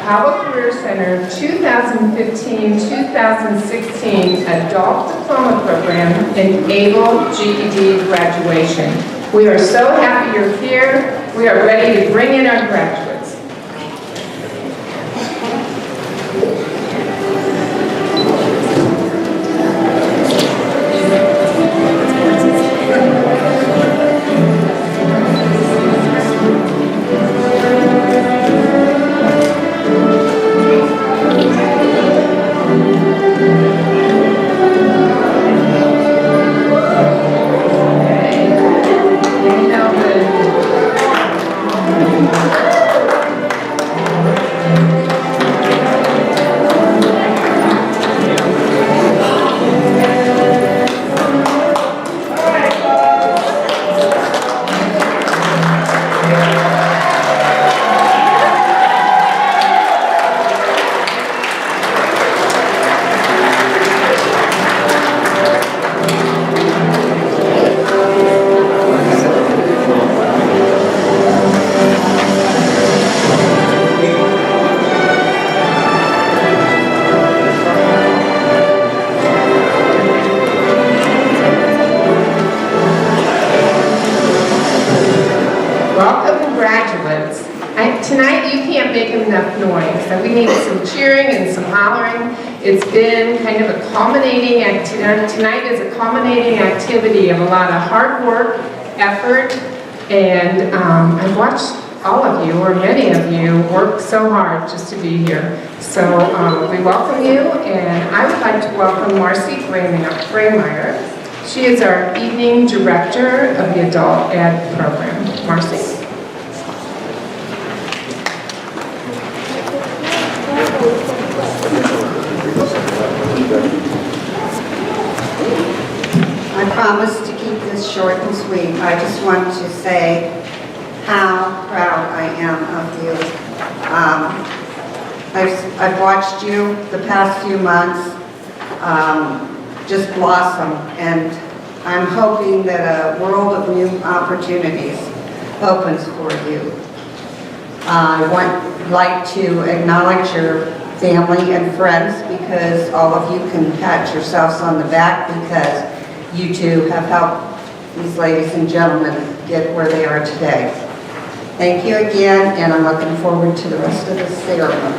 Apollo Career Center 2015-2016 Adult Diploma Program in ABLE GED graduation. We are so happy you're here. We are ready to bring in our graduates. Welcome, graduates. Tonight you can't make enough noise, so we need some cheering and some hollering. It's been kind of a culminating activity. Tonight is a culminating activity of a lot of hard work, effort, and I've watched all of you, or many of you, work so hard just to be here. So we welcome you, and I would like to welcome Marcy Graymeyer. She is our evening director of the Adult Ed program. Marcy. I promise to keep this short and sweet. I just want to say how proud I am of you. I've watched you the past few months just blossom, and I'm hoping that a world of new opportunities opens for you. I would like to acknowledge your family and friends, because all of you can pat yourselves on the back because you too have helped these ladies and gentlemen get where they are today. Thank you again, and I'm looking forward to the rest of the ceremony.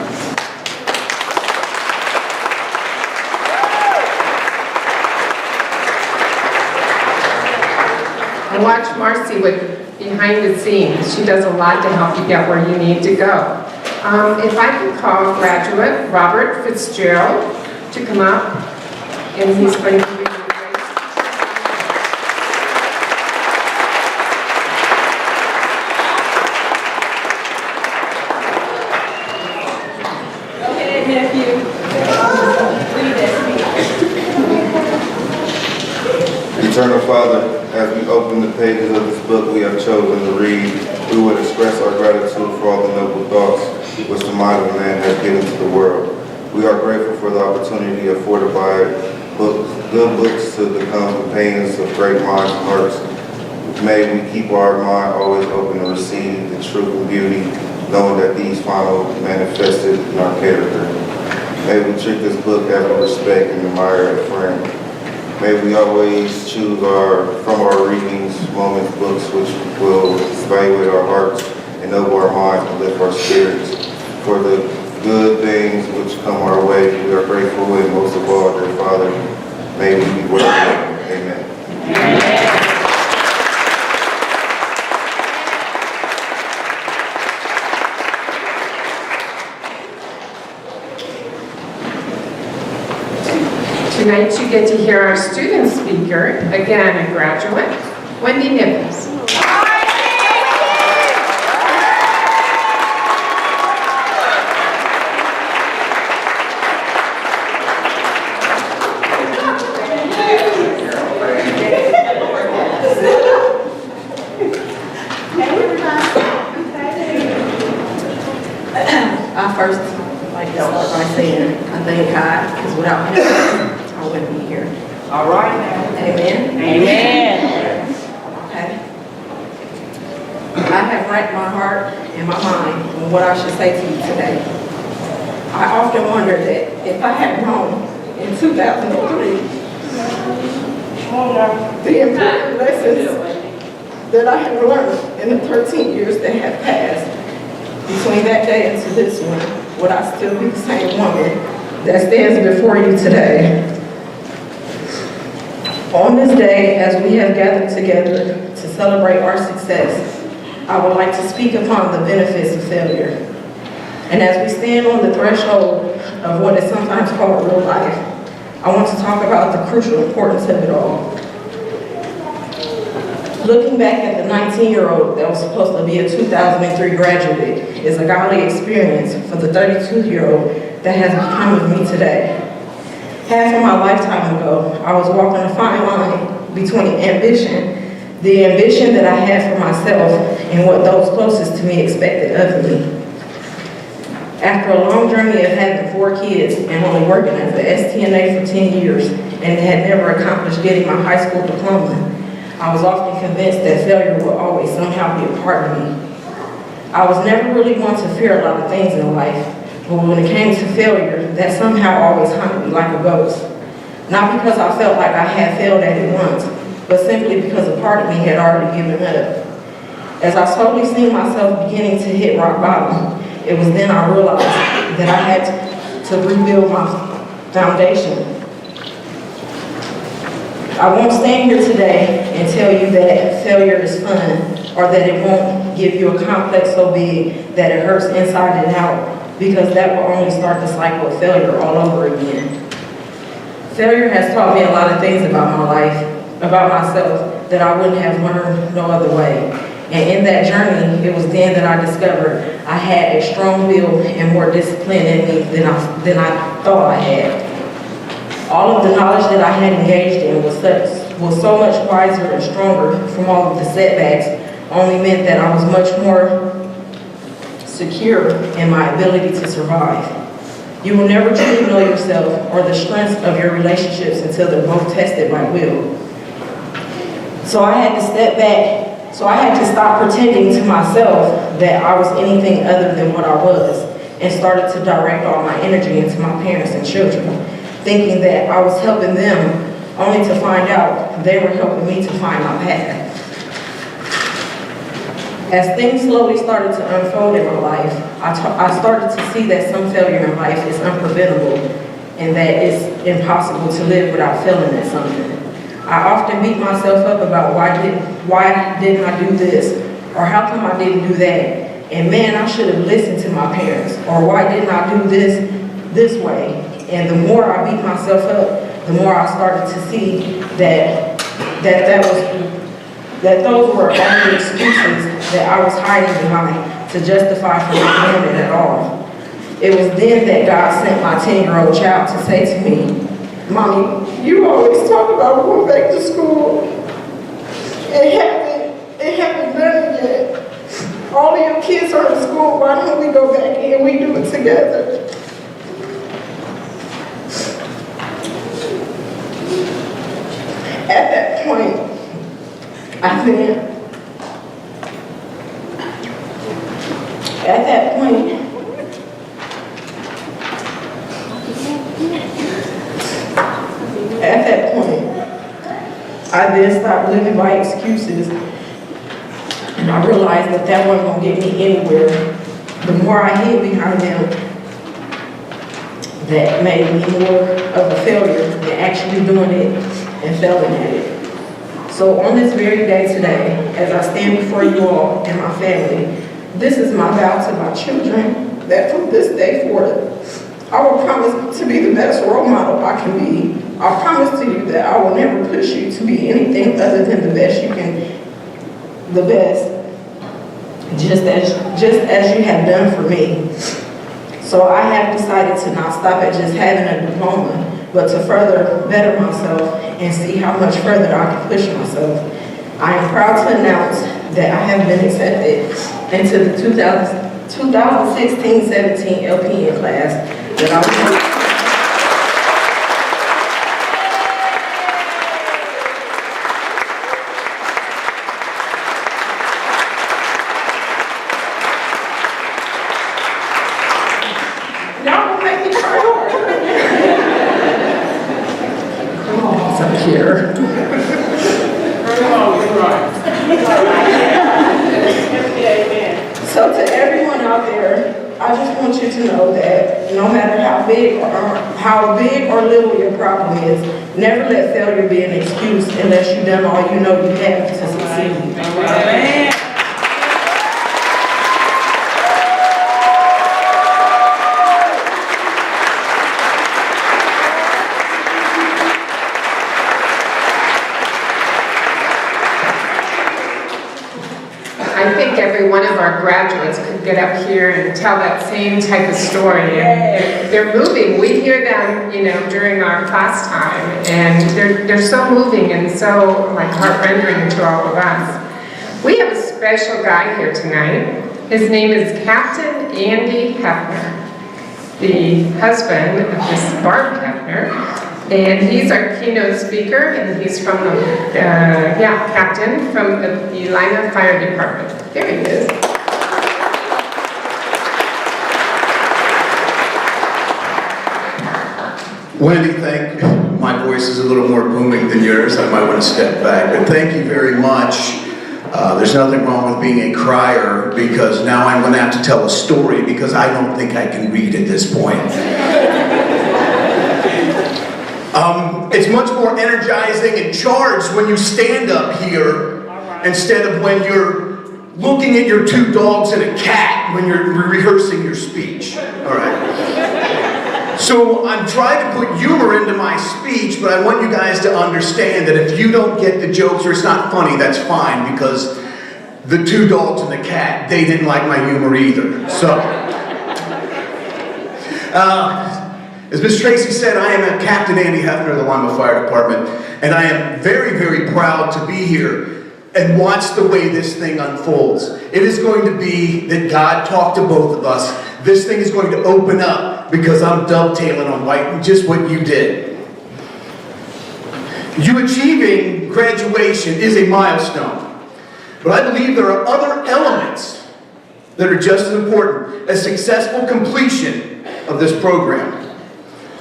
And watch Marcy with behind the scenes. She does a lot to help you get where you need to go. If I can call graduate Robert Fitzgerald to come up, and he's going to be Eternal Father, as we open the pages of this book we have chosen to read, we would express our gratitude for all the noble thoughts which the mind of man has given to the world. We are grateful for the opportunity afforded by books, good books to become companions of great minds and hearts. May we keep our mind always open to receive the truth and beauty, knowing that these final manifested in our character. May we treat this book as we respect and admire a friend. May we always choose from our readings, moments, books which will evaluate our hearts, ennoble our minds, and lift our spirits. For the good things which come our way, we are grateful, and most of all, dear Father, may we be worthy. Amen. Amen. Tonight you get to hear our student speaker, again a graduate, Wendy Nichols. First, I'd like to start by saying I thank God, because without Him, I wouldn't be here. All right. Amen? Amen. Okay. I have racked my heart and my mind on what I should say to you today. I often wonder that if I had known in 2003 the important lessons that I have learned in the 13 years that have passed between that day and to this one, would I still be the same woman that stands before you today? On this day, as we have gathered together to celebrate our success, I would like to speak upon the benefits of failure. And as we stand on the threshold of what is sometimes called real life, I want to talk about the crucial importance of it all. Looking back at the 19-year-old that was supposed to be a 2003 graduate is a godly experience for the 32-year-old that has become with me today. Half of my lifetime ago, I was walking a fine line between ambition, the ambition that I had for myself, and what those closest to me expected of me. After a long journey of having 4 kids and only working as an STNA for 10 years and had never accomplished getting my high school diploma, I was often convinced that failure would always somehow be a part of me. I was never really one to fear a lot of things in life, but when it came to failure, that somehow always haunted me like a ghost. Not because I felt like I had failed at it once, but simply because a part of me had already given up. As I slowly seen myself beginning to hit rock bottom, it was then I realized that I had to rebuild my foundation. I won't stand here today and tell you that failure is fun or that it won't give you a complex so big that it hurts inside and out, because that will only start the cycle of failure all over again. Failure has taught me a lot of things about my life, about myself, that I wouldn't have learned no other way. And in that journey, it was then that I discovered I had a strong will and more discipline in me than I thought I had. All of the knowledge that I had engaged in was so much wiser and stronger from all of the setbacks, only meant that I was much more secure in my ability to survive. You will never truly know yourself or the strengths of your relationships until they're both tested by will. So I had to step back. So I had to stop pretending to myself that I was anything other than what I was, and started to direct all my energy into my parents and children, thinking that I was helping them, only to find out they were helping me to find my path. As things slowly started to unfold in my life, I started to see that some failure in life is unpreventable and that it's impossible to live without failing at something. I often beat myself up about why didn't I do this, or how come I didn't do that, and man, I should have listened to my parents, or why didn't I do this way? And the more I beat myself up, the more I started to see that those were only excuses that I was hiding behind to justify for not doing it at all. It was then that God sent my 10-year-old child to say to me, "Mommy, you always talk about going back to school and haven't done it yet. All of your kids are in school, why don't we go back and we do it together?" At that point, At that point, I then stopped living by excuses, and I realized that wasn't gonna get me anywhere. The more I hid behind them, that made me more of a failure than actually doing it and failing at it. So on this very day today, as I stand before you all and my family, this is my vow to my children, that from this day forward, I will promise to be the best role model I can be. I promise to you that I will never push you to be anything other than the best, just as you have done for me. So I have decided to not stop at just having a diploma, but to further better myself and see how much further I can push myself. I am proud to announce that I have been accepted into the 2016-17 LPN class that I was here. So to everyone out there, I just want you to know that no matter how big or little your problem is, never let failure be an excuse unless you've done all you know you have to succeed. Amen. I think every one of our graduates could get up here and tell that same type of story. And they're moving. We hear them, during our class time, and they're so moving and so heart-rending to all of us. We have a special guy here tonight. His name is Captain Andy Hefner, the husband of Miss Barb Hefner. And he's our keynote speaker, and he's from captain from the Lima Fire Department. There he is. Wendy, my voice is a little more booming than yours. I might want to step back, but thank you very much. There's nothing wrong with being a crier, because now I'm going to have to tell a story because I don't think I can read at this point. It's much more energizing and charged when you stand up here instead of when you're looking at your two dogs and a cat when you're rehearsing your speech. All right. So I'm trying to put humor into my speech, but I want you guys to understand that if you don't get the jokes or it's not funny, that's fine, because the two dogs and the cat, they didn't like my humor either. So, as Ms. Tracy said, I am Captain Andy Hefner of the Lima Fire Department, and I am very, very proud to be here and watch the way this thing unfolds. It is going to be that God talked to both of us. This thing is going to open up because I'm dovetailing on just what you did. You achieving graduation is a milestone, but I believe there are other elements that are just as important as successful completion of this program.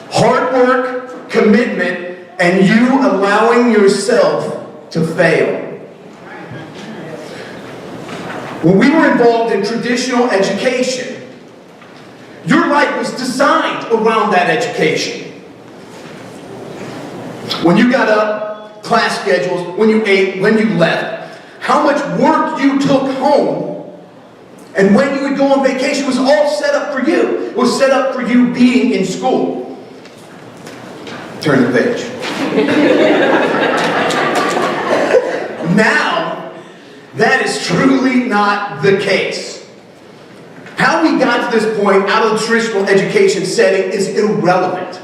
Hard work, commitment, and you allowing yourself to fail. When we were involved in traditional education, your life was designed around that education. When you got up, class schedules, when you ate, when you left, how much work you took home, and when you would go on vacation was all set up for you. It was set up for you being in school. Turn the page. Now, that is truly not the case. How we got to this point out of the traditional education setting is irrelevant.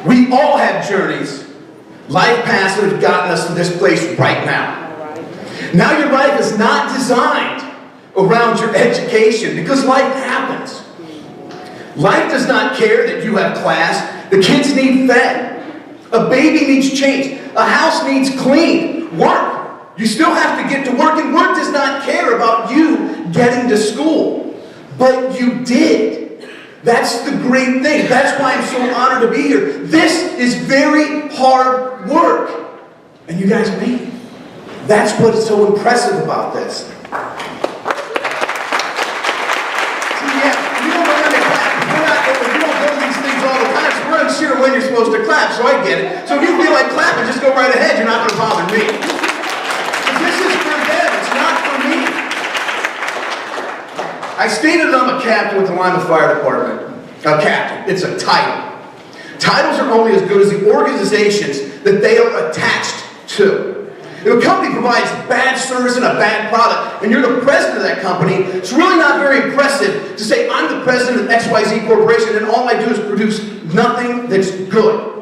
We all have journeys, life paths that have gotten us to this place right now. Now your life is not designed around your education because life happens. Life does not care that you have class. The kids need fed. A baby needs changed. A house needs cleaned. Work. You still have to get to work, and work does not care about you getting to school. But you did. That's the great thing. That's why I'm so honored to be here. This is very hard work. And you guys made it. That's what's so impressive about this. Sure when you're supposed to clap, so I get it. So if you feel like clapping, just go right ahead. You're not going to bother me. But this is for them. It's not for me. I stated that I'm a captain with the Lima Fire Department. A captain. It's a title. Titles are only as good as the organizations that they are attached to. If a company provides bad service and a bad product, and you're the president of that company, it's really not very impressive to say, I'm the president of XYZ Corporation, and all I do is produce nothing that's good.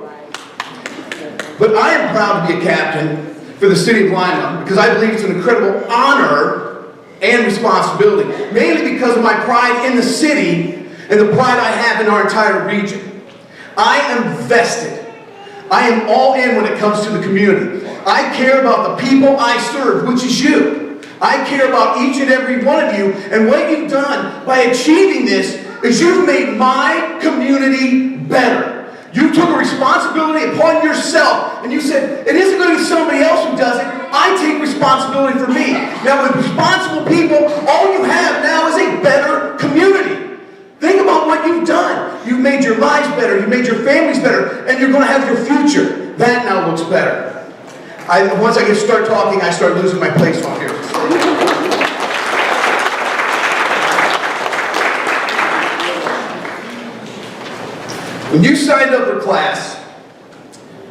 But I am proud to be a captain for the city of Lima because I believe it's an incredible honor and responsibility, mainly because of my pride in the city and the pride I have in our entire region. I am vested. I am all in when it comes to the community. I care about the people I serve, which is you. I care about each and every one of you, and what you've done by achieving this is you've made my community better. You took a responsibility upon yourself and you said, it isn't going to be somebody else who does it. I take responsibility for me. Now with responsible people, all you have now is a better community. Think about what you've done. You've made your lives better, you've made your families better, and you're going to have your future. That now looks better. Once I start talking, I start losing my place on here. When you signed up for class,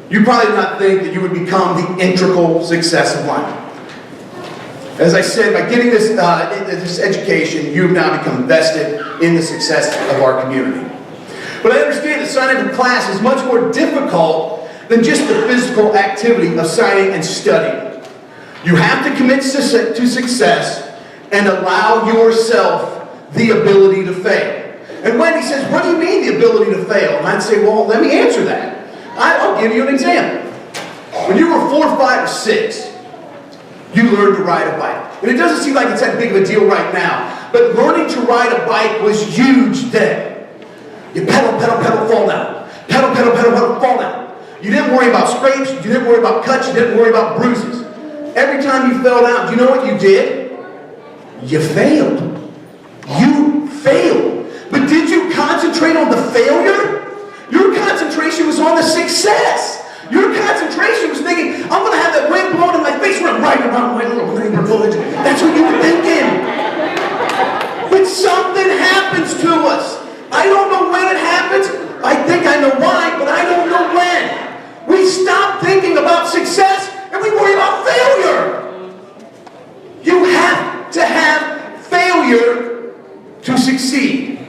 you probably did not think that you would become the integral success of life. As I said, by getting this education, you have now become vested in the success of our community. But I understand that signing up for class is much more difficult than just the physical activity of signing and studying. You have to commit to success and allow yourself the ability to fail. And Wendy says, what do you mean the ability to fail? And I'd say, well, let me answer that. I'll give you an example. When you were 4, 5, or 6, you learned to ride a bike. And it doesn't seem like it's that big of a deal right now, but learning to ride a bike was huge then. You pedal, pedal, pedal, fall down. Pedal, pedal, pedal, pedal, fall down. You didn't worry about scrapes, you didn't worry about cuts, you didn't worry about bruises. Every time you fell down, do you know what you did? You failed. You failed. But did you concentrate on the failure? Your concentration was on the success. Your concentration was thinking, I'm going to have that wind blowing in my face when I'm riding around my little neighborhood. That's what you were thinking. But something happens to us. I don't know when it happens. I think I know why, but I don't know when. We stop thinking about success and we worry about failure. You have to have failure to succeed.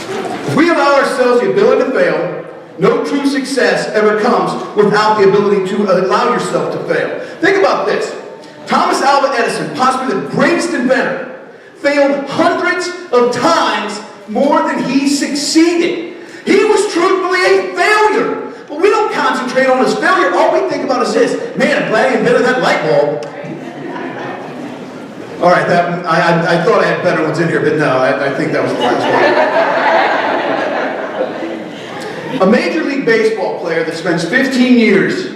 If we allow ourselves the ability to fail, no true success ever comes without the ability to allow yourself to fail. Think about this. Thomas Alva Edison, possibly the greatest inventor, failed hundreds of times more than he succeeded. He was truthfully a failure. But we don't concentrate on his failure. All we think about is this. Man, I'm glad he invented that light bulb. All right, I thought I had better ones in here, but no, I think that was the last one. A Major League Baseball player that spends 15 years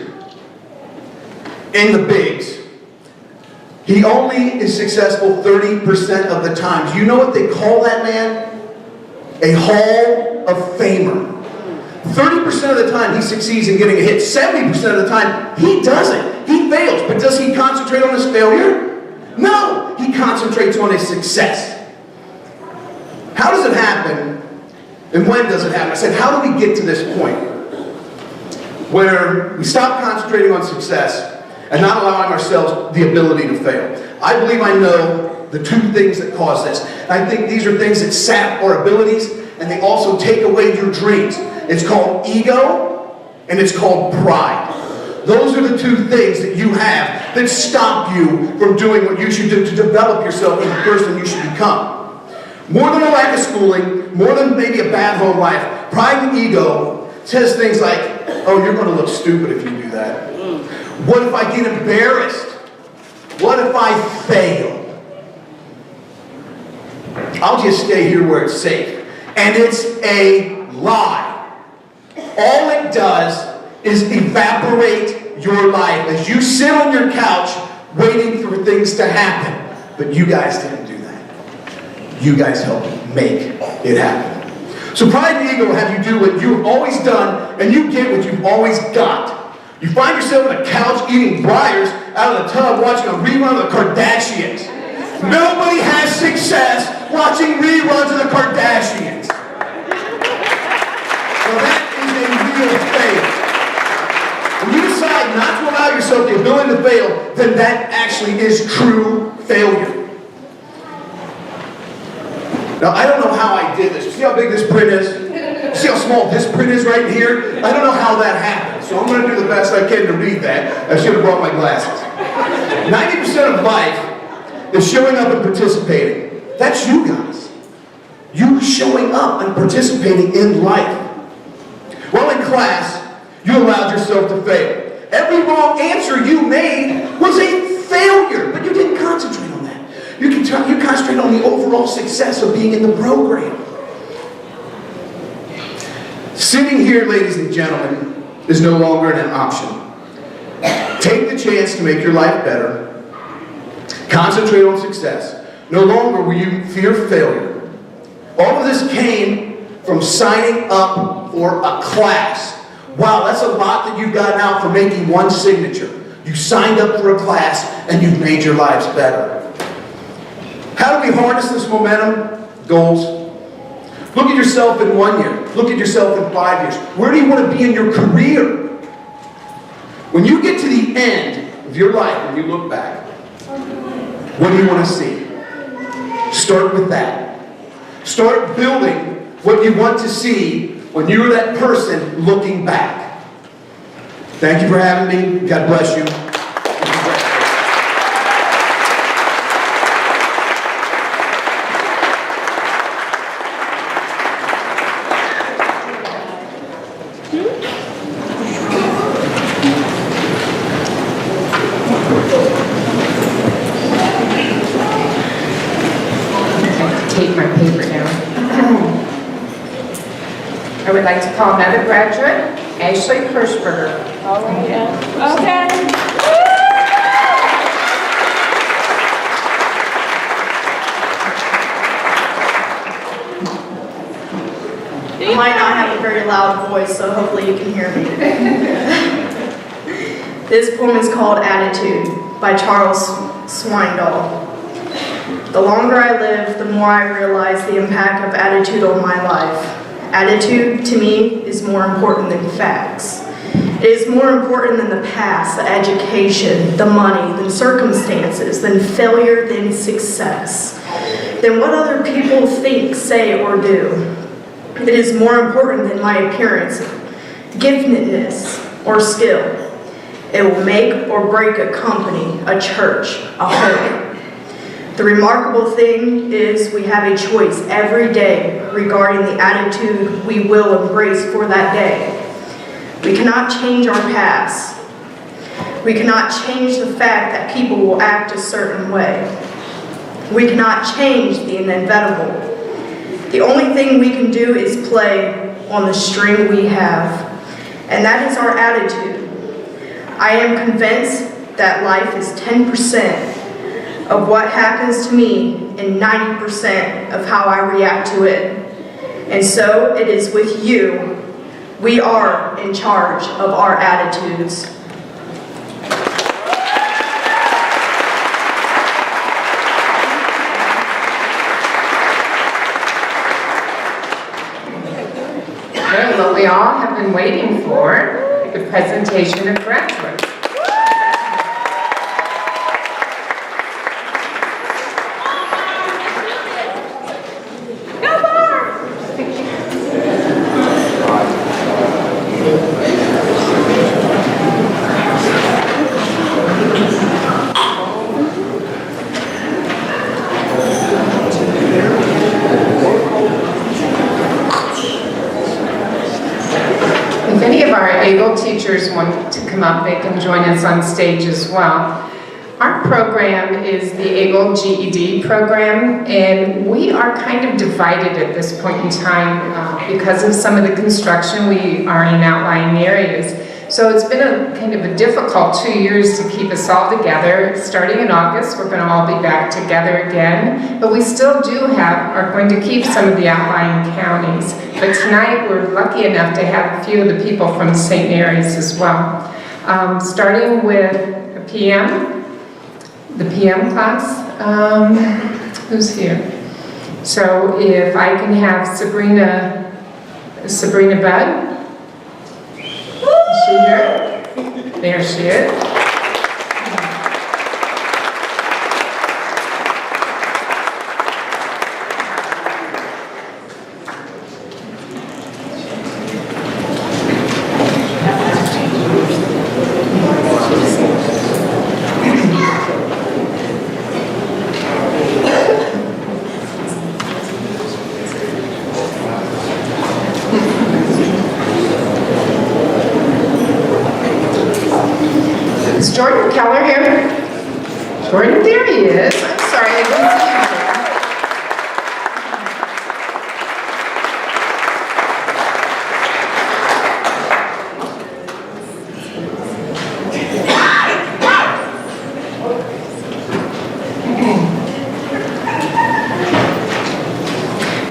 in the bigs, he only is successful 30% of the time. Do you know what they call that man? A Hall of Famer. 30% of the time he succeeds in getting a hit. 70% of the time he doesn't. He fails. But does he concentrate on his failure? No. He concentrates on his success. How does it happen? And when does it happen? I said, how do we get to this point where we stop concentrating on success and not allowing ourselves the ability to fail? I believe I know the two things that cause this. And I think these are things that sap our abilities and they also take away your dreams. It's called ego and it's called pride. Those are the two things that you have that stop you from doing what you should do to develop yourself into the person you should become. More than a lack of schooling, more than maybe a bad home life, pride and ego says things like, oh, you're going to look stupid if you do that. What if I get embarrassed? What if I fail? I'll just stay here where it's safe. And it's a lie. All it does is evaporate your life as you sit on your couch waiting for things to happen. But you guys didn't do that. You guys helped make it happen. So pride and ego have you do what you've always done, and you get what you've always got. You find yourself on a couch eating briars out of the tub watching a rerun of the Kardashians. Nobody has success watching reruns of the Kardashians. Well, that is a real fail. When you decide not to allow yourself the ability to fail, then that actually is true failure. Now, I don't know how I did this. You see how big this print is? You see how small this print is right here? I don't know how that happened, so I'm going to do the best I can to read that. I should have brought my glasses. 90% of life is showing up and participating. That's you guys. You showing up and participating in life. Well, in class, you allowed yourself to fail. Every wrong answer you made was a failure, but you didn't concentrate on that. You concentrate on the overall success of being in the program. Sitting here, ladies and gentlemen, is no longer an option. Take the chance to make your life better. Concentrate on success. No longer will you fear failure. All of this came from signing up for a class. Wow, that's a lot that you've gotten out for making one signature. You signed up for a class and you've made your lives better. How do we harness this momentum? Goals. Look at yourself in 1 year. Look at yourself in 5 years. Where do you want to be in your career? When you get to the end of your life, when you look back, what do you want to see? Start with that. Start building what you want to see when you're that person looking back. Thank you for having me. God bless you. Take my paper down. I would like to call another graduate, Ashley Hirschberger. Okay. I might not have a very loud voice, so hopefully you can hear me. This poem is called Attitude by Charles Swindoll. The longer I live, the more I realize the impact of attitude on my life. Attitude, to me, is more important than facts. It is more important than the past, the education, the money, than circumstances, than failure, than success, than what other people think, say, or do. It is more important than my appearance, giftedness, or skill. It will make or break a company, a church, a home. The remarkable thing is we have a choice every day regarding the attitude we will embrace for that day. We cannot change our past. We cannot change the fact that people will act a certain way. We cannot change the inevitable. The only thing we can do is play on the string we have, and that is our attitude. I am convinced that life is 10% of what happens to me and 90% of how I react to it. And so it is with you. We are in charge of our attitudes. Okay, what we all have been waiting for, the presentation of graduates. If any of our able teachers want to come up, they can join us on stage as well. Our program is the ABLE GED program, and we are kind of divided at this point in time because of some of the construction. We are in outlying areas. So it's been a kind of a difficult 2 years to keep us all together. Starting in August, we're going to all be back together again, but we still are going to keep some of the outlying counties. But tonight, we're lucky enough to have a few of the people from St. Mary's as well. Starting with the PM class. Who's here? So if I can have Sabrina Budd. Is she here? There she is. Is Jordan Keller here? Jordan, there he is. I'm sorry, I didn't see you.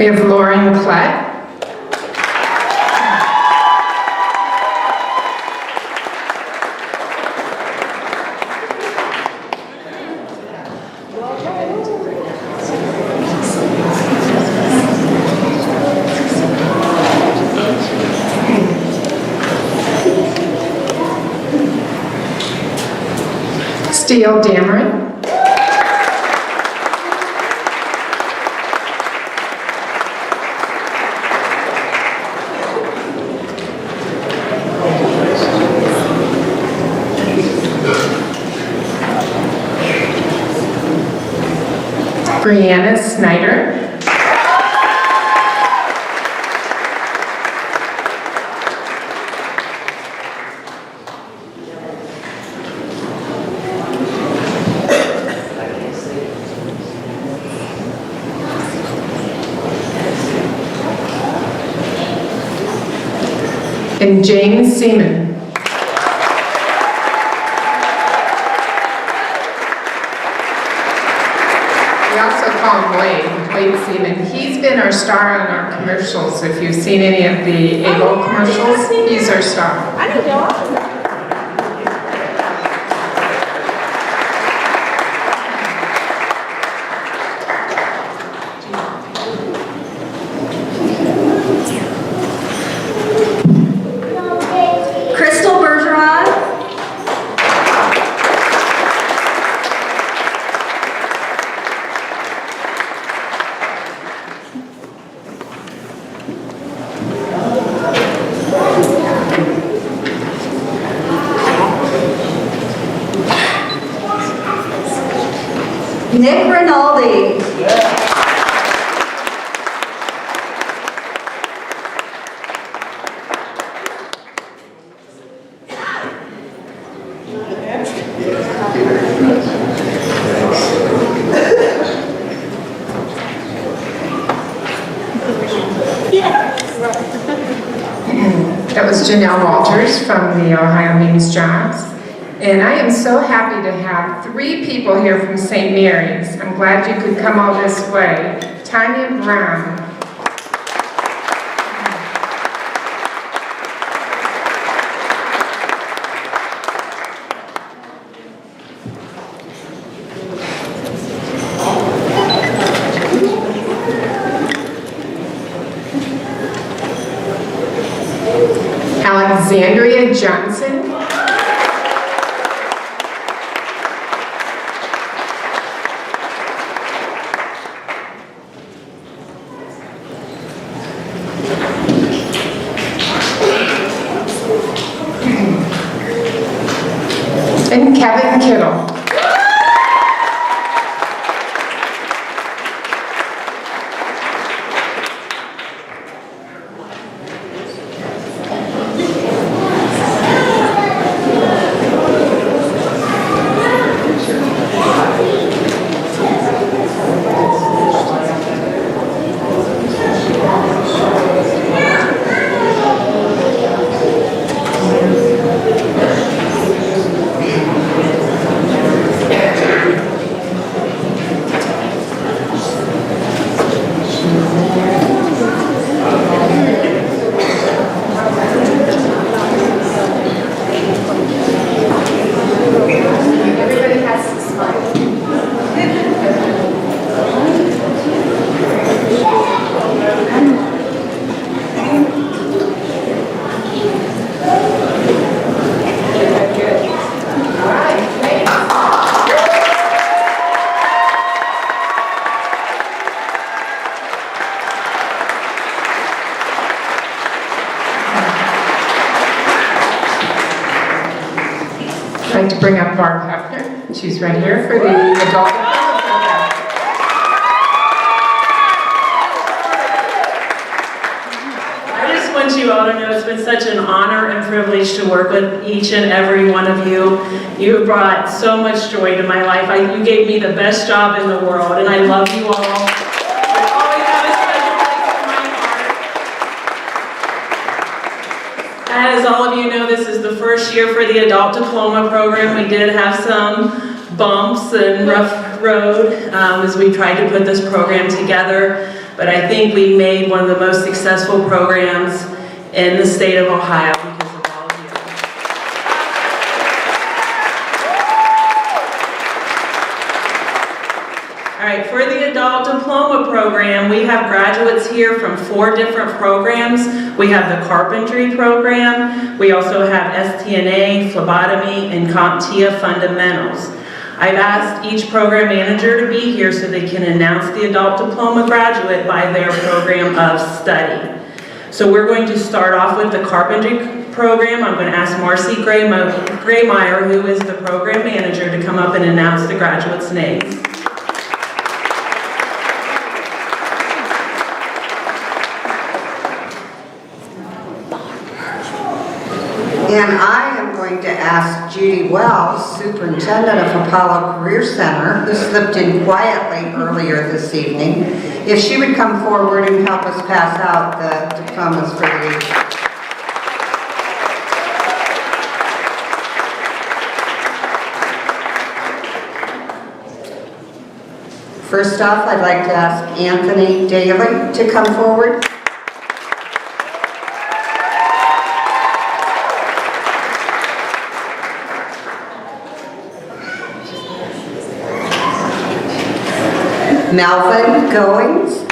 We have Lauren Klett. Steele Dameron. Brianna Snyder. And James Seaman. We also call him Wade Seaman. He's been our star on our commercials. If you've seen any of the ABO commercials, he's our star. I know y'all. Crystal Bergeron. Nick Rinaldi. That was Janelle Walters from the Ohio Means Jobs. And I am so happy to have 3 people here from St. Mary's. I'm glad you could come all this way. Tanya Brown. Alexandria Johnson. And Kevin Kittle. I'd like to bring up Barb Hefner. She's right here for the adult diploma program. I just want you all to know it's been such an honor and privilege to work with each and every one of you. You have brought so much joy to my life. You gave me the best job in the world, and I love you all. You always have a special place in my heart. As all of you know, this is the first year for the adult diploma program. We did have some bumps and rough road as we tried to put this program together. but I think we made one of the most successful programs in the state of Ohio because of all of you. All right, for the adult diploma program, we have graduates here from 4 different programs. We have the carpentry program, we also have STNA, phlebotomy, and CompTIA fundamentals. I've asked each program manager to be here so they can announce the adult diploma graduate by their program of study. So we're going to start off with the carpentry program. I'm going to ask Marcy Graymeyer, who is the program manager, to come up and announce the graduates' names. And I am going to ask Judy Wells, Superintendent of Apollo Career Center, who slipped in quietly earlier this evening, if she would come forward and help us pass out the diplomas for the evening. First off, I'd like to ask Anthony Daly to come forward. Melvin Goings.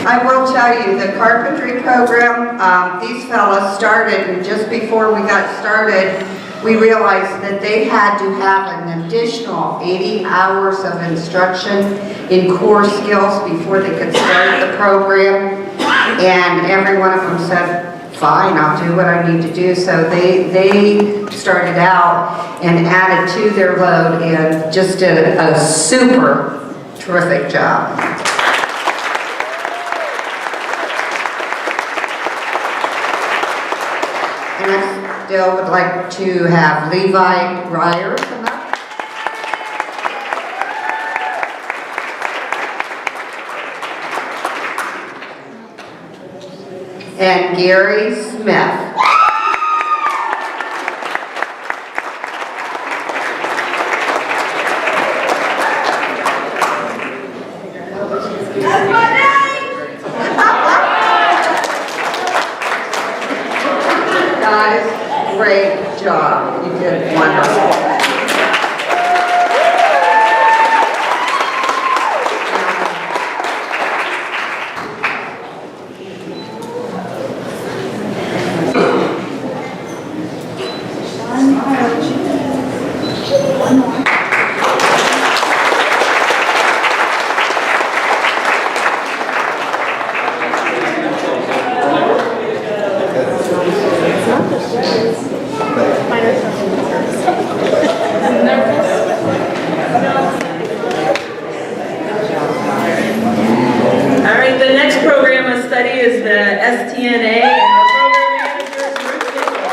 I will tell you, the carpentry program, these fellas started, and just before we got started, we realized that they had to have an additional 80 hours of instruction in core skills before they could start the program. And every one of them said, fine, I'll do what I need to do. So they started out and added to their load and just did a super terrific job. And I still would like to have Levi Ryer come up. And Gary Smith. Guys, great job. You did wonderful. Is the STNA, and our program manager is Ruth Nichols.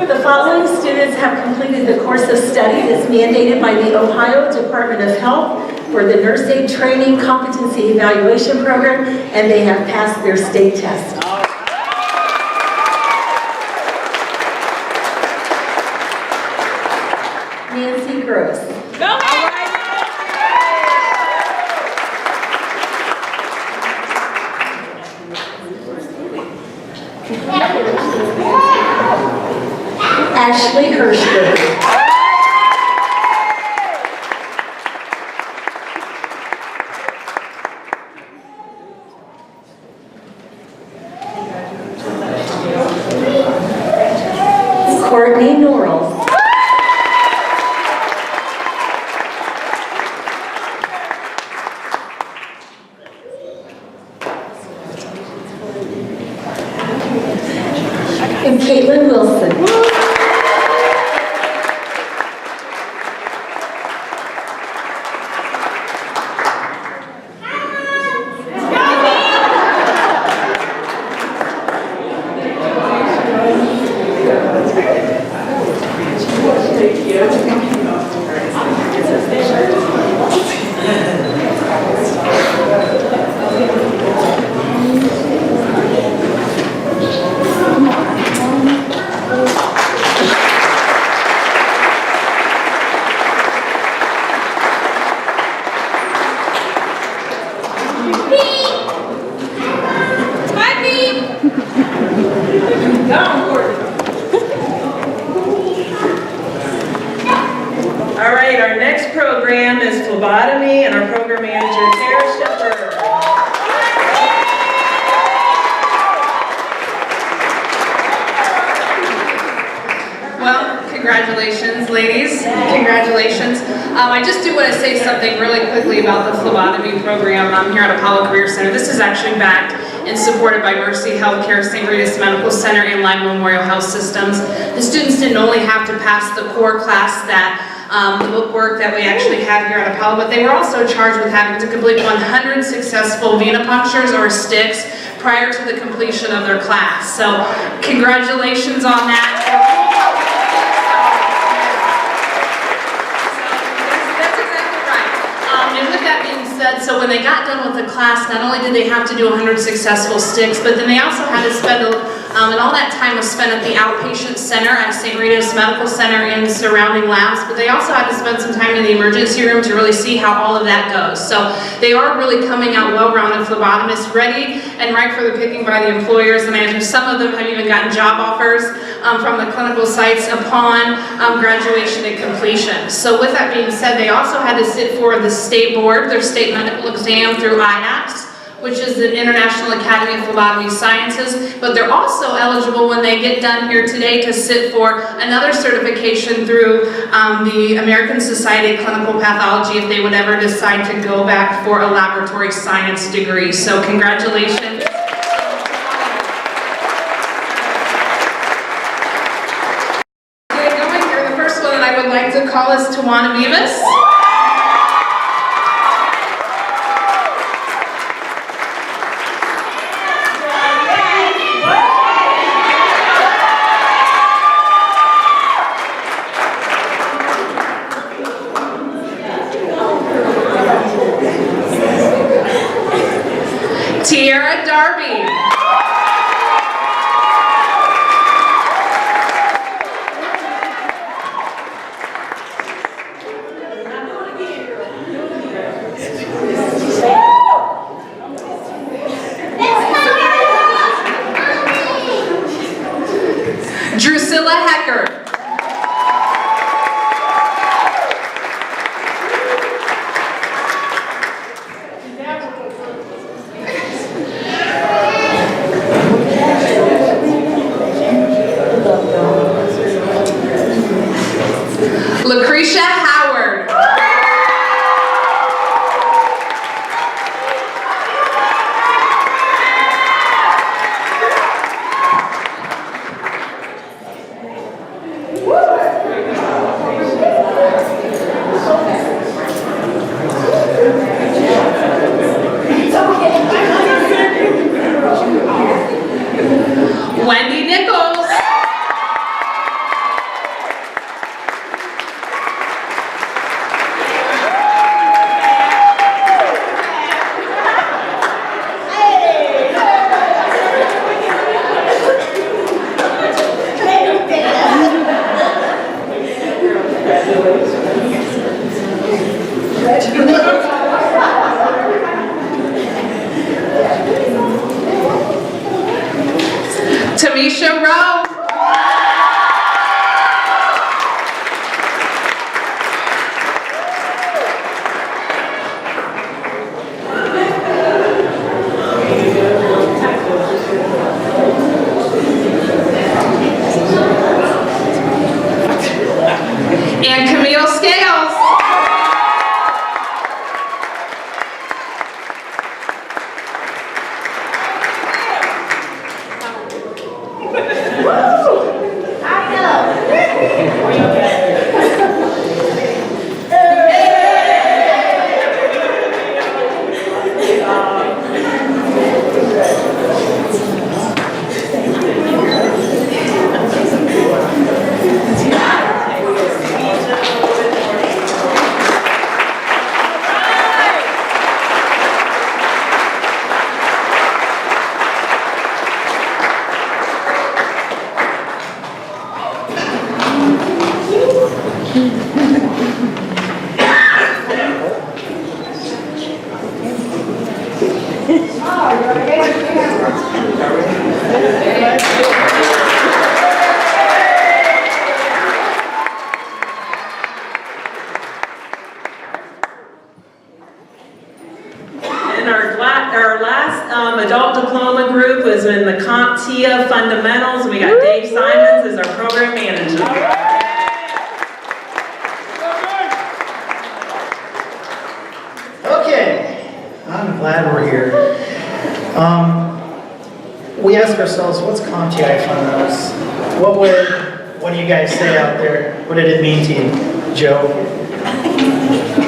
The following students have completed the course of study that's mandated by the Ohio Department of Health for the Nurse Aid Training Competency Evaluation Program, and they have passed their state test. Nancy Gross. Go ahead. Ashley Hirschberg. Courtney Norrell. And Caitlin Wilson. Congratulations, ladies. Congratulations. I just do want to say something really quickly about the phlebotomy program here at Apollo Career Center. This is actually backed and supported by Mercy Healthcare, St. Rita's Medical Center, and Lyme Memorial Health Systems. The students didn't only have to pass the core class, that the bookwork that we actually have here at Apollo, but they were also charged with having to complete 100 successful venipunctures or sticks prior to the completion of their class. So congratulations on that. And with that being said, so when they got done with the class, not only did they have to do 100 successful sticks, but then they also had to spend, and all that time was spent at the outpatient center at St. Rita's Medical Center and surrounding labs, but they also had to spend some time in the emergency room to really see how all of that goes. So they are really coming out well-rounded phlebotomists, ready and ripe for the picking by the employers, and I know some of them have even gotten job offers from the clinical sites upon graduation and completion. So with that being said, they also had to sit for the state board, their state medical exam through IAPS, which is the International Academy of Phlebotomy Sciences, but they're also eligible when they get done here today to sit for another certification through the American Society of Clinical Pathology if they would ever decide to go back for a laboratory science degree. So congratulations. The first one that I would like to call is Tawana Vivas. Tierra Darby. Drusilla Hecker. Lucretia Howard. Wendy Nichols. Tamisha Rowe. And Camille Scales. And our last adult diploma group was in the CompTIA Fundamentals. We got Dave Simons as our program manager. glad we're here. We ask ourselves, what's CompTI fundamentals? What do you guys say out there? What did it mean to you, Joe?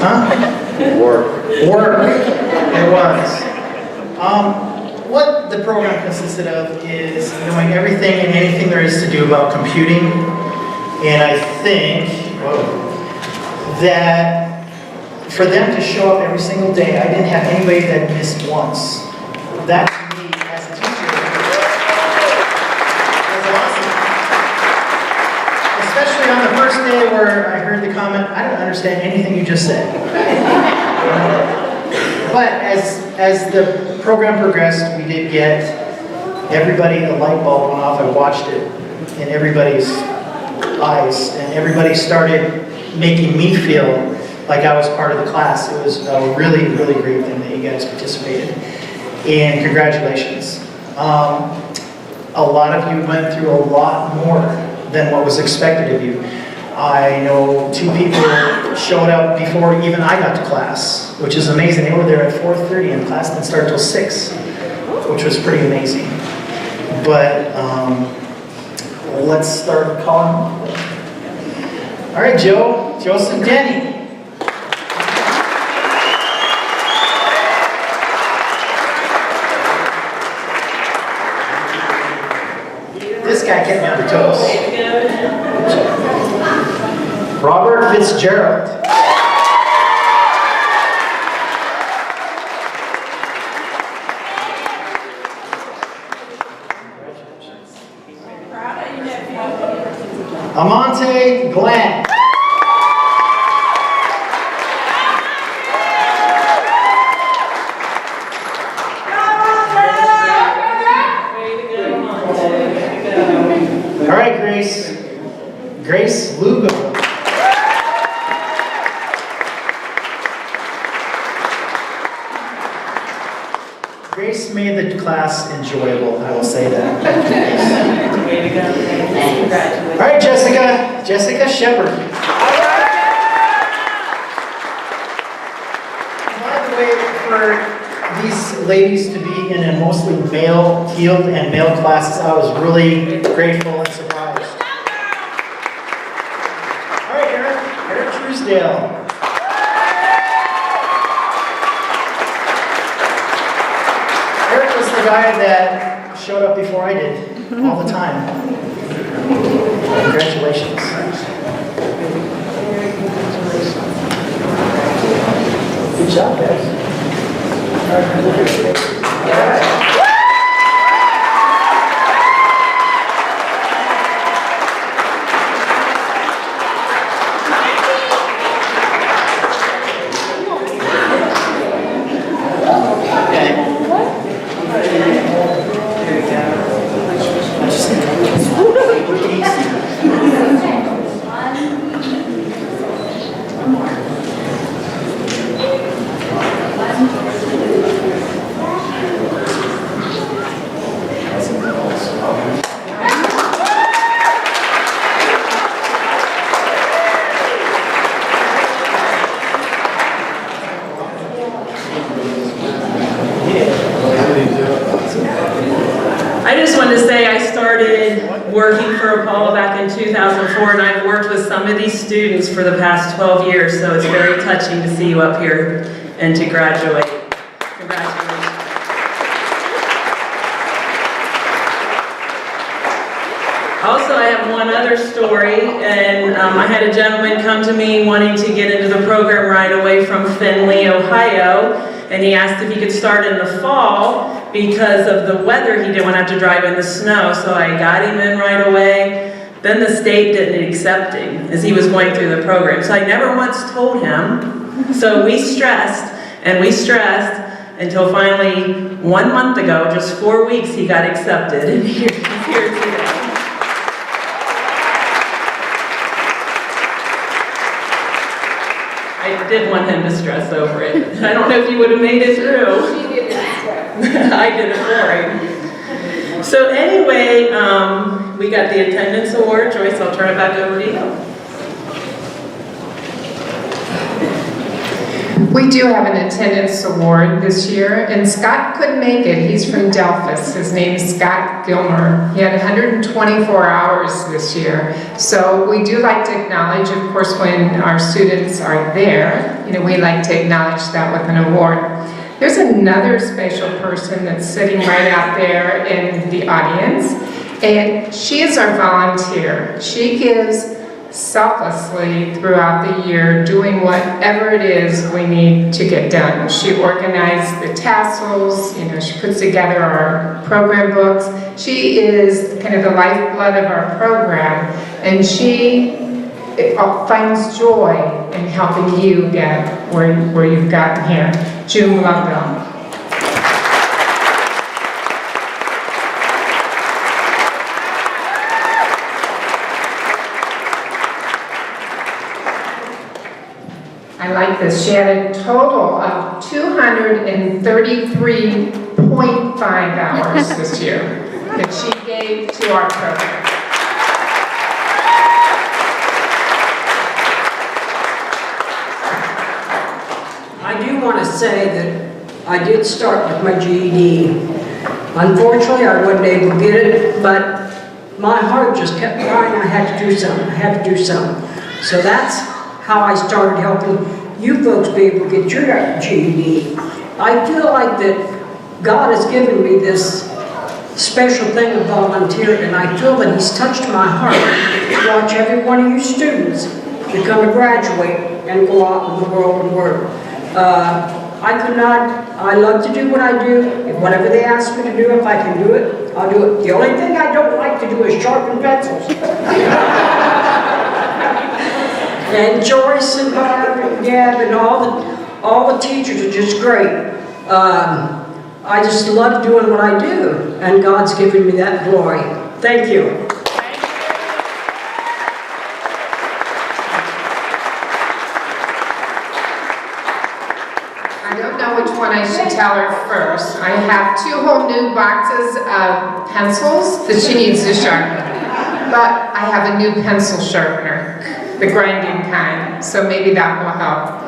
Huh? Work. Work. It was. What the program consisted of is knowing everything and anything there is to do about computing. And I think that for them to show up every single day, I didn't have anybody that missed once. That to me, as a teacher, was awesome. Especially on the first day where I heard the comment, I don't understand anything you just said. But as the program progressed, we did get everybody, the light bulb went off. I watched it in everybody's eyes, and everybody started making me feel like I was part of the class. It was a really, really great thing that you guys participated. And congratulations. A lot of you went through a lot more than what was expected of you. I know 2 people showed up before even I got to class, which is amazing. They were there at 4:30 and class didn't start till 6, which was pretty amazing. But let's start calling. All right, Joe, Joseph, Denny. This guy kept me on the toes. Robert Fitzgerald. Amante Glenn. All right, Grace Lugo. Grace made the class enjoyable, I will say that. Way to go. Congratulations. All right, Jessica Shepard. By the way, for these ladies to be in a mostly male field and male classes, I was really grateful and surprised. All right, Eric Truesdale. Eric was the guy that showed up before I did, all the time. Congratulations. Good job, guys. I just wanted to say I started working for Apollo back in 2004, and I've worked with some of these students for the past 12 years, so it's very touching to see you up here and to graduate. Congratulations. Also, I have one other story, and I had a gentleman come to me wanting to get into the program right away from Findlay, Ohio, and he asked if he could start in the fall because of the weather. He didn't want to have to drive in the snow, so I got him in right away. Then the state didn't accept him as he was going through the program, so I never once told him. So we stressed, and we stressed, until finally, 1 month ago, just 4 weeks, he got accepted, and he's here today. I did want him to stress over it. I don't know if you would have made it through. She did it. I did it for him. So anyway, we got the attendance award. Joyce, I'll turn it back over to you. We do have an attendance award this year, and Scott couldn't make it. He's from Delphus. His name is Scott Gilmer. He had 124 hours this year. So we do like to acknowledge, of course, when our students are there, we like to acknowledge that with an award. There's another special person that's sitting right out there in the audience, and she is our volunteer. She gives selflessly throughout the year, doing whatever it is we need to get done. She organized the tassels, she puts together our program books. She is kind of the lifeblood of our program, and she finds joy in helping you get where you've gotten here. June Lovell. I like this. She had a total of 233.5 hours this year that she gave to our program. I do want to say that I did start with my GED. Unfortunately, I wasn't able to get it, but my heart just kept crying. I had to do something. I had to do something. So that's how I started helping you folks be able to get your GED. I feel like that God has given me this special thing of volunteering, and I feel that He's touched my heart to watch every one of you students become a graduate and go out in the world and work. I love to do what I do. If whatever they ask me to do, if I can do it, I'll do it. The only thing I don't like to do is sharpen pencils. And Joyce and Barb and Deb and all the teachers are just great. I just love doing what I do, and God's given me that glory. Thank you. I don't know which one I should tell her first. I have 2 whole new boxes of pencils that she needs to sharpen. But I have a new pencil sharpener, the grinding kind, so maybe that will help.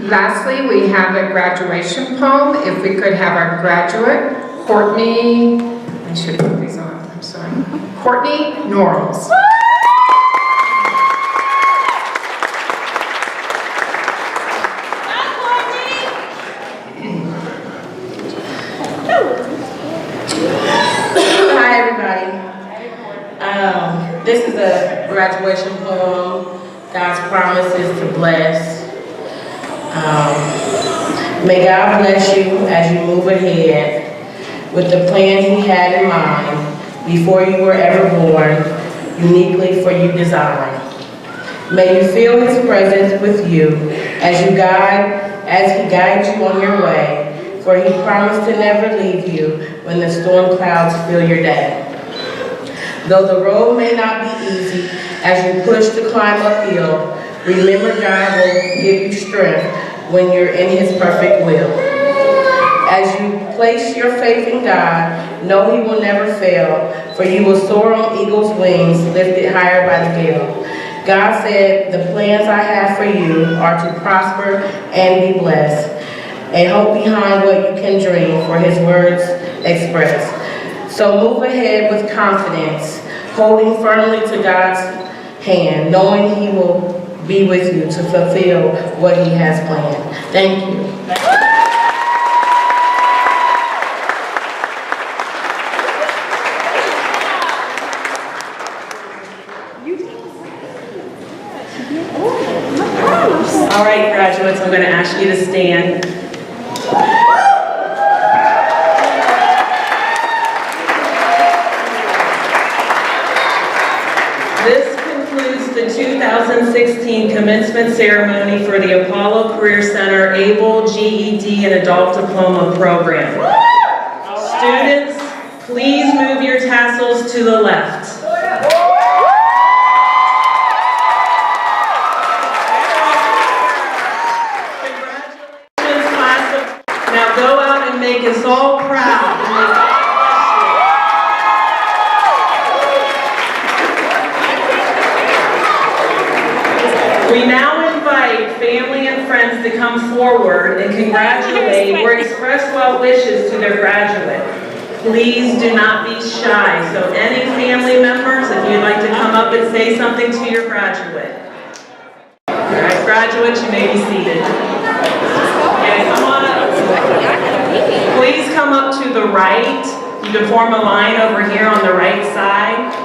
Lastly, we have a graduation poem. If we could have our graduate, Courtney, I should put these on, I'm sorry. Courtney Norrells. Hi everybody. This is a graduation poem. God's promises to bless. May God bless you as you move ahead with the plan He had in mind before you were ever born, uniquely for you designed. May you feel His presence with you as He guides you on your way, for He promised to never leave you when the storm clouds fill your day. Though the road may not be easy as you push to climb uphill, remember God will give you strength when you're in His perfect will. As you place your faith in God, know He will never fail, for you will soar on eagle's wings, lifted higher by the gale. God said, the plans I have for you are to prosper and be blessed, and hope behind what you can dream, for His words express. So move ahead with confidence, holding firmly to God's hand, knowing He will be with you to fulfill what He has planned. Thank you. All right, graduates, I'm going to ask you to stand. This concludes the 2016 commencement ceremony for the Apollo Career Center ABLE, GED, and Adult Diploma Program. Students, please move your tassels to the left. Congratulations, class of... Now go out and make us all proud. We now invite family and friends forward and congratulate or express well wishes to their graduate. Please do not be shy. So any family members, if you'd like to come up and say something to your graduate. All right, graduates, you may be seated. Okay, come on up. Please come up to the right. You can form a line over here on the right side.